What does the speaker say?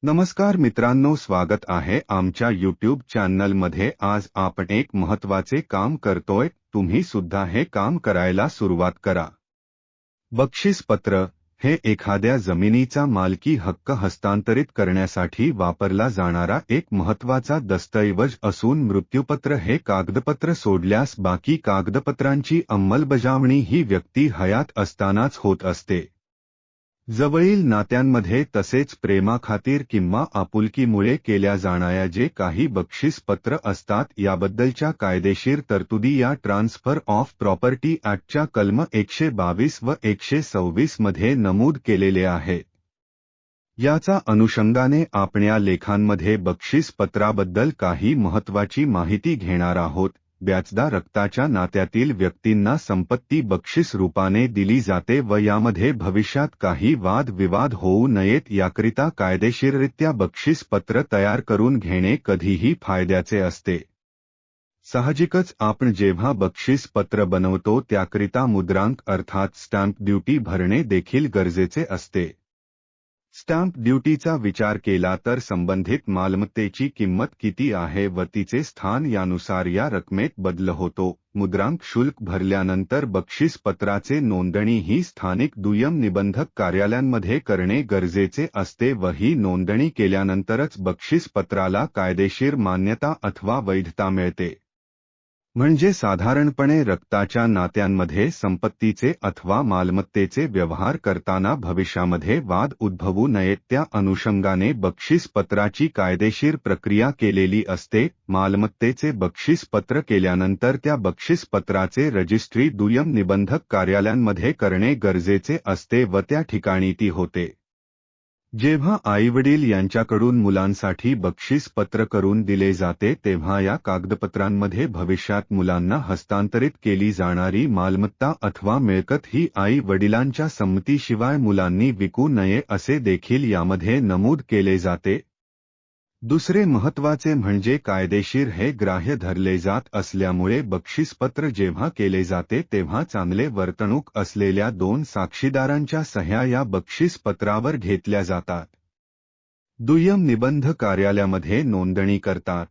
नमस्कार मित्रांनो, स्वागत आहे आमच्या यूट्यूब चॅनलमध्ये। आज आपण एक महत्त्वाचे काम करतोय, तुम्ही सुद्धा हे काम करायला सुरुवात करा। बक्षीसपत्र हे एखाद्या जमिनीचा मालकी हक्क हस्तांतरित करण्यासाठी वापरला जाणारा एक महत्त्वाचा दस्तऐवज असून मृत्यूपत्र हे कागदपत्र सोडल्यास बाकी कागदपत्रांची अंमलबजावणी ही व्यक्ती हयात असतानाच होत असते। जवळील नात्यांमध्ये तसेच प्रेमाखातीर किंवा आपुलकीमुळे केल्या जाणाऱ्या जे काही बक्षीसपत्र असतात याबद्दलच्या कायदेशीर तरतुदी या ट्रान्सफर ऑफ प्रॉपर्टी ॲक्टच्या कलम 122 व 126 मध्ये नमूद केलेले आहे। याचा अनुषंगाने आपण या लेखांमध्ये बक्षीसपत्राबद्दल काही महत्त्वाची माहिती घेणार आहोत। बऱ्याचदा रक्ताच्या नात्यातील व्यक्तींना संपत्ती बक्षीस रूपाने दिली जाते व यामध्ये भविष्यात काही वाद विवाद होऊ नयेत याकरिता कायदेशीररित्या बक्षीसपत्र तयार करून घेणे कधीही फायद्याचे असते। साहजिकच आपण जेव्हा बक्षीसपत्र बनवतो त्याकरिता मुद्रांक अर्थात स्टॅम्प ड्युटी भरणे देखील गरजेचे असते। स्टॅम्प ड्युटीचा विचार केला तर संबंधित मालमत्तेची किंमत किती आहे व तिचे स्थान यानुसार या रकमेत बदल होतो। मुद्रांक शुल्क भरल्यानंतर बक्षीसपत्राचे नोंदणी ही स्थानिक दुय्यम निबंधक कार्यालयांमध्ये करणे गरजेचे असते व ही नोंदणी केल्यानंतरच बक्षीसपत्राला कायदेशीर मान्यता अथवा वैधता मिळते। म्हणजे साधारणपणे रक्ताच्या नात्यांमध्ये संपत्तीचे अथवा मालमत्तेचे व्यवहार करताना भविष्यामध्ये वाद उद्भवू नयेत त्या अनुषंगाने बक्षीसपत्राची कायदेशीर प्रक्रिया केलेली असते। मालमत्तेचे बक्षीसपत्र केल्यानंतर त्या बक्षीसपत्राचे रजिस्ट्री दुय्यम निबंधक कार्यालयांमध्ये करणे गरजेचे असते व त्या ठिकाणी ती होते। जेव्हा आईवडील यांच्याकडून मुलांसाठी बक्षीसपत्र करून दिले जाते तेव्हा या कागदपत्रांमध्ये भविष्यात मुलांना हस्तांतरित केली जाणारी मालमत्ता अथवा मिळकत ही आई वडिलांच्या संमतीशिवाय मुलांनी विकू नये असे देखील यामध्ये नमूद केले जाते। दुसरे महत्त्वाचे म्हणजे कायदेशीर हे ग्राह्य धरले जात असल्यामुळे बक्षीसपत्र जेव्हा केले जाते तेव्हा चांगले वर्तणूक असलेल्या 2 साक्षीदारांच्या सह्या या बक्षीसपत्रावर घेतल्या जातात। दुय्यम निबंध कार्यालयामध्ये नोंदणी करतात।